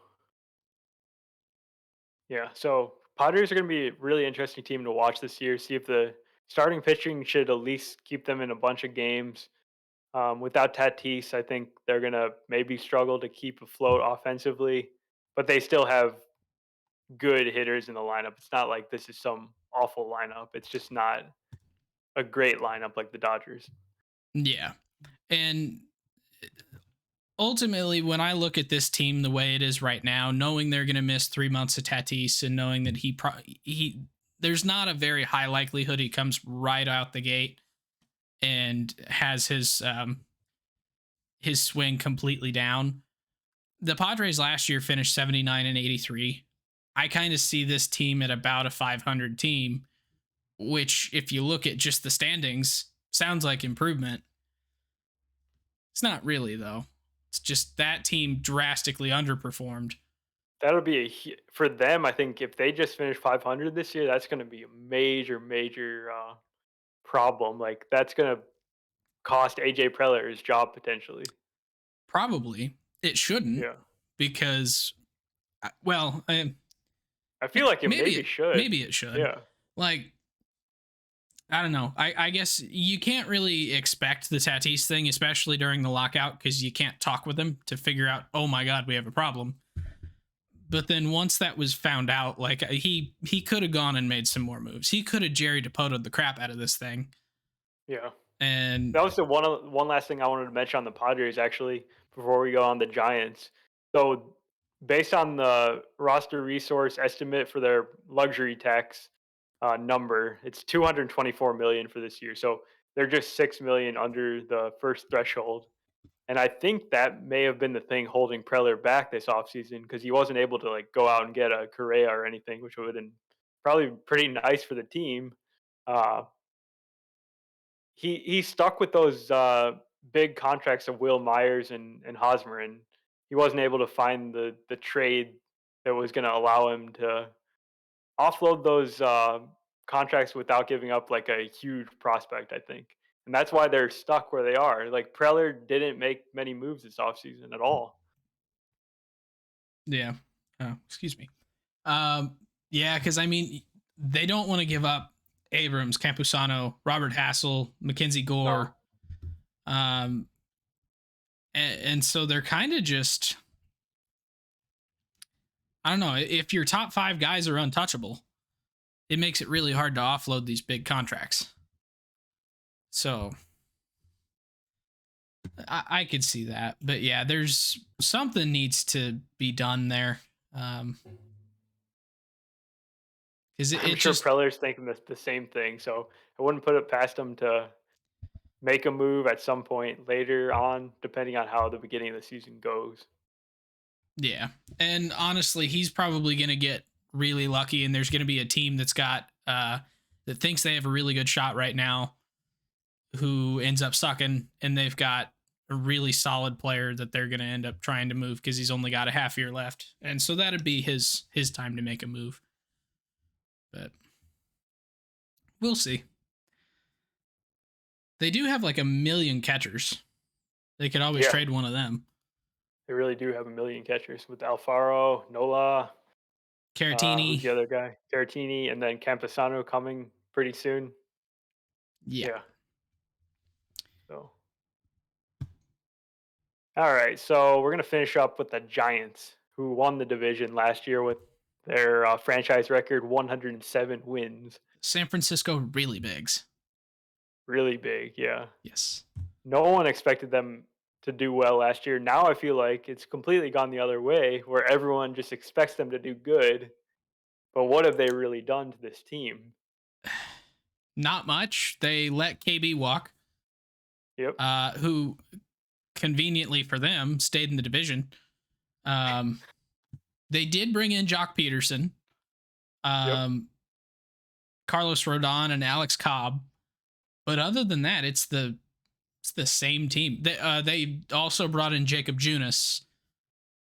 Yeah, so Padres are going to be a really interesting team to watch this year. See if the starting pitching should at least keep them in a bunch of games. Without Tatis, I think they're going to maybe struggle to keep afloat offensively, but they still have good hitters in the lineup. It's not like this is some awful lineup. It's just not a great lineup like the Dodgers. Yeah. And ultimately, when I look at this team the way it is right now, knowing they're going to miss 3 months of Tatis and knowing that he there's not a very high likelihood he comes right out the gate and has his swing completely down. The Padres last year finished 79 and 83. I kind of see this team at about a 500 team, which, if you look at just the standings, sounds like improvement. It's not really, though. It's just that team drastically underperformed. That'll be for them. I think if they just finish 500 this year, that's going to be a major problem. Like that's going to cost AJ Preller his job potentially. Probably it shouldn't, Yeah, because, well, I feel like it maybe maybe it should. maybe it should. Yeah, Like, I don't know. I guess you can't really expect the Tatis thing, especially during the lockout, because you can't talk with him to figure out, oh my God, we have a problem. But then once that was found out, like, he could have gone and made some more moves. He could have Jerry DePoto'd the crap out of this thing. yeah. And That was the one last thing I wanted to mention on the Padres actually before we go on the Giants. So based on the roster resource estimate for their luxury tax number, it's 224 million for this year. So they're just 6 million under the first threshold. And I think that may have been the thing holding Preller back this offseason because he wasn't able to like go out and get a Correa or anything, which would have been probably pretty nice for the team. Uh, he stuck with those big contracts of Will Myers and Hosmer, and he wasn't able to find the trade that was going to allow him to offload those contracts without giving up like a huge prospect. I think, and that's why they're stuck where they are. Like Preller didn't make many moves this offseason at all. yeah, oh, excuse me. Um, yeah, because I mean, they don't want to give up Abrams, Campusano, Robert Hassel, Mackenzie No, Gore, um, and so they're kind of just, I don't know. If your top five guys are untouchable, it makes it really hard to offload these big contracts. So I could see that, but yeah, there's something needs to be done there. Because I'm it sure just, Preller's thinking the same thing. So I wouldn't put it past him to make a move at some point later on, depending on how the beginning of the season goes. yeah. And honestly, he's probably going to get really lucky, and there's going to be a team that's got, that thinks they have a really good shot right now, who ends up sucking, and they've got a really solid player that they're going to end up trying to move because he's only got a half year left. And so that'd be his time to make a move. But we'll see. They do have like a million catchers. They could always Yeah, trade one of them. they really do have a million catchers with Alfaro, Nola, who's Caratini. the other guy? Caratini, and then Campusano coming pretty soon. Yeah. Yeah. So, all right. So we're gonna finish up with the Giants, who won the division last year with their franchise record 107 wins. San Francisco really bigs. Really big. Yeah. Yes. No one expected them to do well last year. Now I feel like it's completely gone the other way, where everyone just expects them to do good. But what have they really done to this team? Not much. They let KB walk, Yep. who conveniently for them stayed in the division. Um, they did bring in Jock Peterson, Yep. um, Carlos Rodon, and Alex Cobb. But other than that, it's the same team. They also brought in Jacob Junis,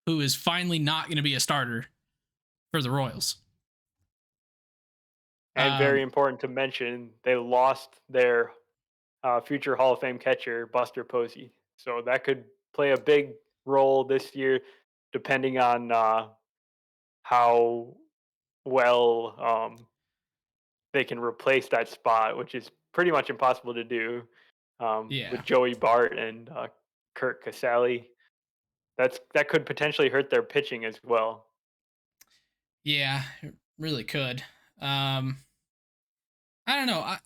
who is finally not going to be a starter for the Royals. And very Um, important to mention, they lost their future Hall of Fame catcher, Buster Posey. So that could play a big role this year, depending on how well they can replace that spot, which is pretty much impossible to do yeah, with Joey Bart and Kurt Casale. That could potentially hurt their pitching as well. yeah, it really could. Um, I don't know.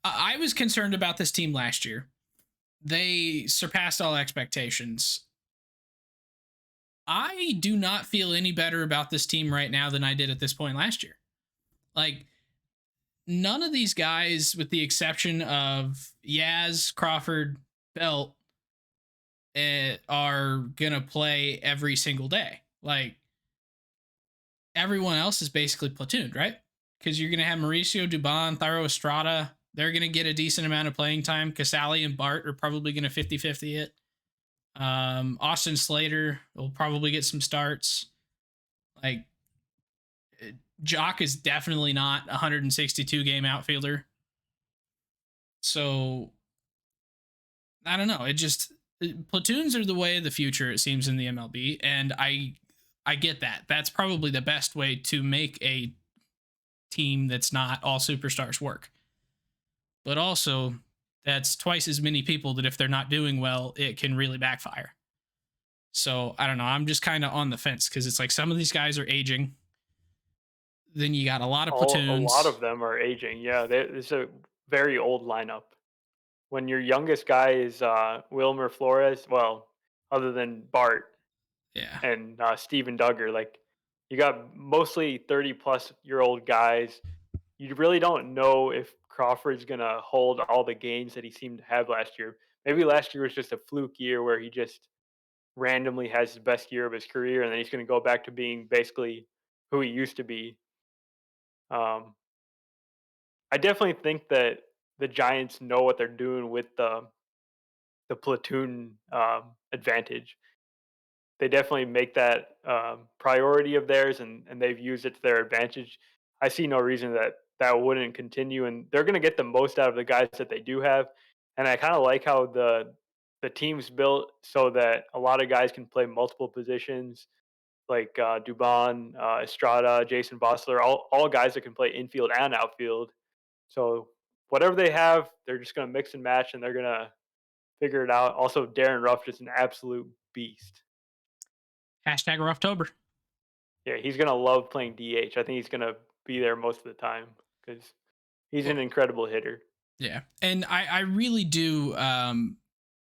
I was concerned about this team last year. They surpassed all expectations. I do not feel any better about this team right now than I did at this point last year. Like, none of these guys, with the exception of Yaz, Crawford, Belt, are gonna play every single day. Like, everyone else is basically platooned, right? Because you're gonna have Mauricio Dubon, Thairo Estrada. They're gonna get a decent amount of playing time. Casale and Bart are probably gonna 50-50 it. Austin Slater will probably get some starts. Like, Jock is definitely not a 162 game outfielder. So I don't know. It just platoons are the way of the future, it seems, in the MLB, and I get that. That's probably the best way to make a team that's not all superstars work. But also, that's twice as many people that if they're not doing well, it can really backfire. So I don't know. I'm just kind of on the fence because it's like some of these guys are aging. Then you got a lot of A lot platoons. of them are aging. Yeah, it's a very old lineup. When your youngest guy is Wilmer Flores, well, other than Bart Yeah. and Steven Duggar, like you got mostly 30-plus-year-old guys. You really don't know if Crawford's gonna hold all the gains that he seemed to have last year. Maybe last year was just a fluke year where he just randomly has his best year of his career, and then he's gonna go back to being basically who he used to be. Um, I definitely think that the Giants know what they're doing with the platoon advantage. They definitely make that priority of theirs, and they've used it to their advantage. I see no reason that that wouldn't continue, and they're going to get the most out of the guys that they do have. And I kind of like how the team's built so that a lot of guys can play multiple positions, like Dubon, Estrada, Jason Bossler, all guys that can play infield and outfield. So whatever they have, they're just going to mix and match, and they're going to figure it out. Also, Darren Ruff is an absolute beast. Hashtag Rufftober. Yeah, he's gonna love playing DH. I think he's gonna be there most of the time because he's an Well, incredible hitter. yeah. And I really do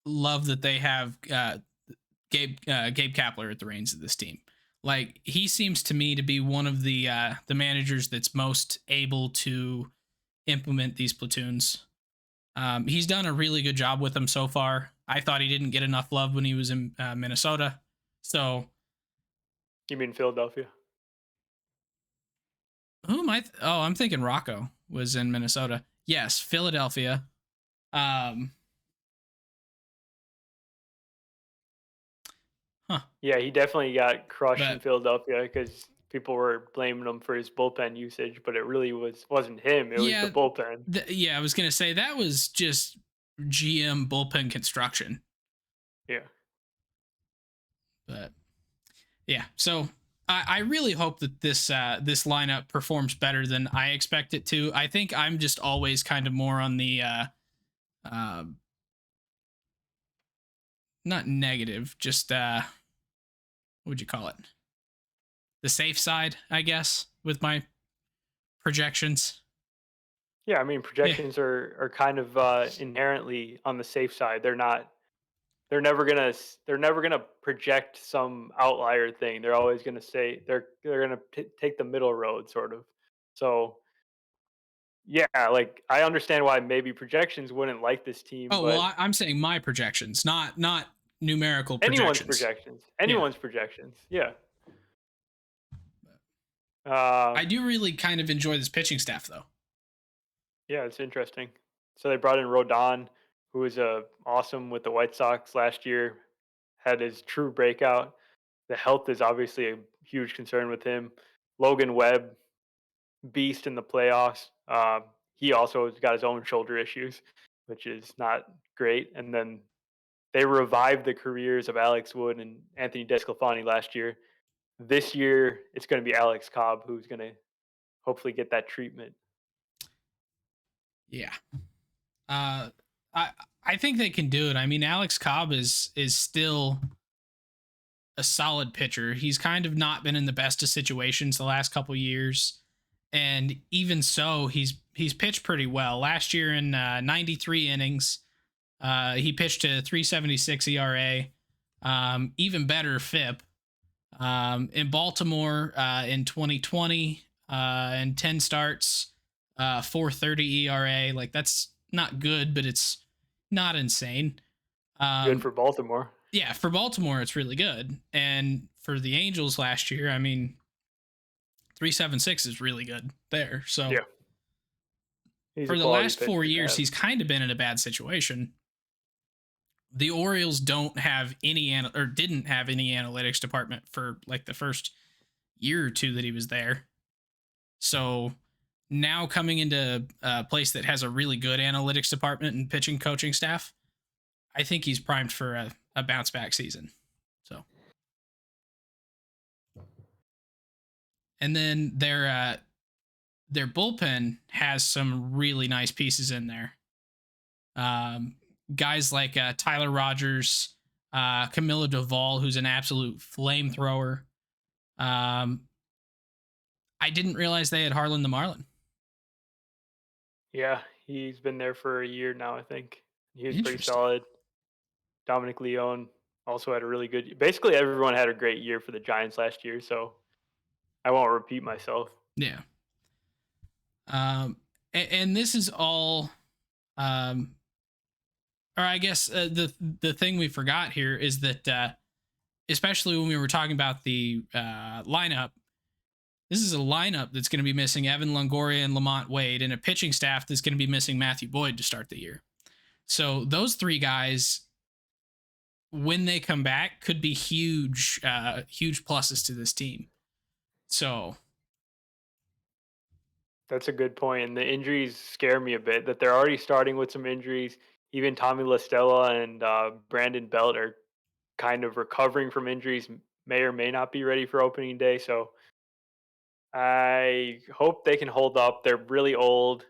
love that they have Gabe Kapler at the reins of this team. Like, he seems to me to be one of the managers that's most able to implement these platoons. He's done a really good job with them so far. I thought he didn't get enough love when he was in Minnesota. So You mean Philadelphia? who am I? Oh, I'm thinking Rocco was in Minnesota. Yes, Philadelphia. Um, huh. Yeah, he definitely got crushed in But Philadelphia because people were blaming him for his bullpen usage, but it really wasn't him. It was the yeah, bullpen. yeah, I was gonna say that was just GM bullpen construction. Yeah. But yeah, so I really hope that this lineup performs better than I expect it to. I think I'm just always kind of more on the uh, not negative, just what would you call it? The safe side, I guess, with my projections. Yeah, I mean Yeah. projections are kind of inherently on the safe side. They're never gonna project some outlier thing. They're always gonna say they're gonna take the middle road, sort of. So yeah, like I understand why maybe projections wouldn't like this team, Oh well, but I'm saying my projections, not numerical anyone's projections. projections, Yeah. anyone's projections. Yeah. I Um, do really kind of enjoy this pitching staff, though. yeah, it's interesting. So they brought in Rodon, who was awesome with the White Sox last year, had his true breakout. the health is obviously a huge concern with him. Logan Webb, beast in the playoffs. He also has got his own shoulder issues, which is not great. And then they revived the careers of Alex Wood and Anthony Desclafani last year. This year, it's going to be Alex Cobb who's going to hopefully get that treatment. Yeah. Uh, I I think they can do it. I mean, Alex Cobb is still a solid pitcher. He's kind of not been in the best of situations the last couple years, and even so, he's pitched pretty well. Last year in 93 innings, he pitched a 3.76 ERA, even better FIP. In Baltimore in 2020, and 10 starts, 4.30 ERA. Like that's not good, but it's not insane. Good Um, for Baltimore. yeah, for Baltimore, it's really good. And for the Angels last year, I mean, 3.76 is really good there. So Yeah, he's a for the quality last pitcher 4 years, to he's kind of been in a bad situation. The Orioles don't have any or didn't have any analytics department for like the first year or two that he was there. So now coming into a place that has a really good analytics department and pitching coaching staff, I think he's primed for a bounce back season. So, and then their bullpen has some really nice pieces in there. Guys like Tyler Rogers, Camilo Duvall, who's an absolute flamethrower. Um, I didn't realize they had Harlan the Marlin. Yeah, he's been there for a year now, I think. He was pretty Interesting. solid. Dominic Leone also had a really good. Basically, everyone had a great year for the Giants last year, so I won't repeat myself. Yeah. And this is all, um, or I guess the thing we forgot here is that, especially when we were talking about the lineup, this is a lineup that's going to be missing Evan Longoria and Lamont Wade, and a pitching staff that's going to be missing Matthew Boyd to start the year. So those three guys, when they come back, could be huge, huge pluses to this team. So That's a good point, and the injuries scare me a bit. That they're already starting with some injuries. Even Tommy La Stella and Brandon Belt are kind of recovering from injuries. May or may not be ready for opening day. So I hope they can hold up. They're really old,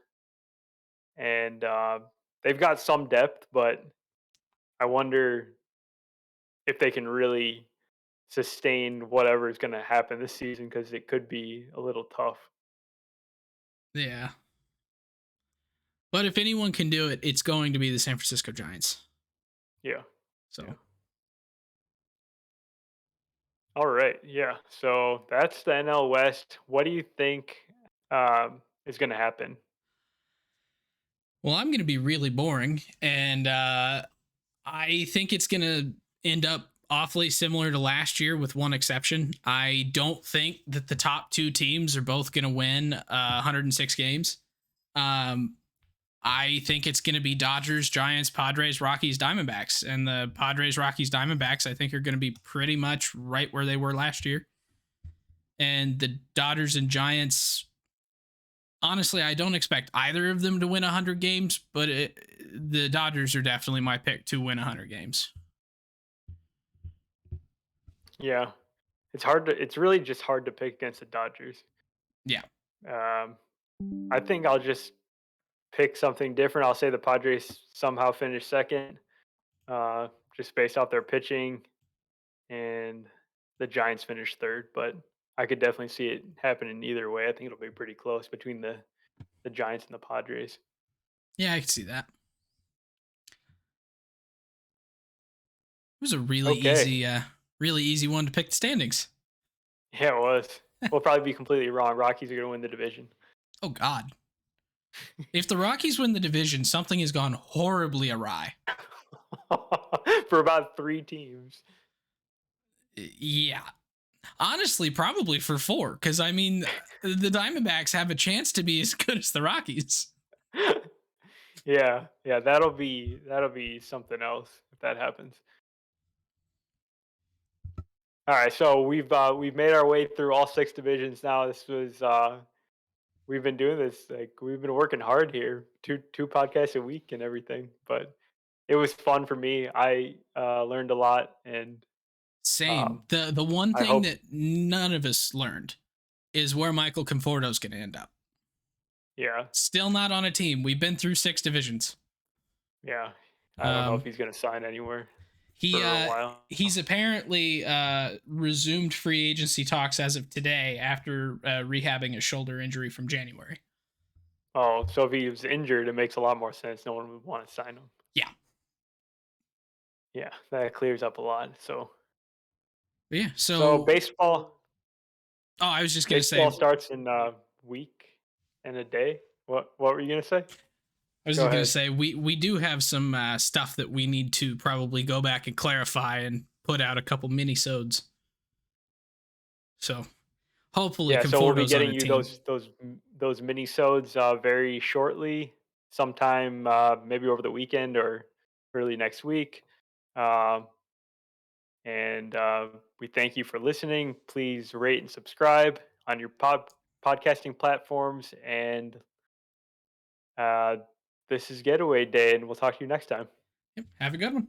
and they've got some depth, but I wonder if they can really sustain whatever is going to happen this season because it could be a little tough. yeah, but if anyone can do it, it's going to be the San Francisco Giants. Yeah. Yeah. So All right. Yeah. So that's the NL West. What do you think is going to happen? well, I'm going to be really boring, and I think it's going to end up awfully similar to last year, with one exception. I don't think that the top two teams are both going to win 106 games. Um, I think it's going to be Dodgers, Giants, Padres, Rockies, Diamondbacks. And the Padres, Rockies, Diamondbacks, I think, are going to be pretty much right where they were last year. And the Dodgers and Giants, honestly, I don't expect either of them to win 100 games, but the Dodgers are definitely my pick to win 100 games. Yeah. It's really just hard to pick against the Dodgers. Yeah. Um, I think I'll just pick something different. I'll say the Padres somehow finish second, uh, just based off their pitching, and the Giants finish third. But I could definitely see it happening either way. I think it'll be pretty close between the Giants and the Padres. Yeah, I can see that. It was a Okay. really easy one to pick the standings. Yeah, it was. We'll probably be completely wrong. Rockies are going to win the division. Oh God. If the Rockies win the division, something has gone horribly awry. For about three teams. Yeah. Honestly, probably for four, because I mean, the Diamondbacks have a chance to be as good as the Rockies. Yeah, yeah, that'll be something else if that happens. All right, so we've made our way through all 6 divisions now. This was we've been doing this, like, we've been working hard here, 2 podcasts a week and everything, but it was fun for me. I learned a lot, and Same. um, The one I thing hope, that none of us learned is where Michael Conforto's going to end up. yeah, Still not on a team. We've been through 6 divisions. yeah. I don't know if Um, he's gonna sign anywhere he for a while. he's apparently resumed free agency talks as of today after rehabbing a shoulder injury from January. Oh, so if he was injured, it makes a lot more sense. No one would want to sign him. Yeah. Yeah, that clears up a lot. So, But yeah. so So, oh, I was just going to baseball say starts in a week and a day. What were you gonna say? I was Go just going to ahead. say we do have some stuff that we need to probably go back and clarify and put out a couple mini-sodes. So, hopefully Yeah, so we'll be Conforto's on getting a you team. those mini-sodes very shortly, sometime maybe over the weekend or early next week. Um, and we thank you for listening. Please rate and subscribe on your podcasting platforms. And uh, this is Getaway Day, and we'll talk to you next time. Yep. Have a good one.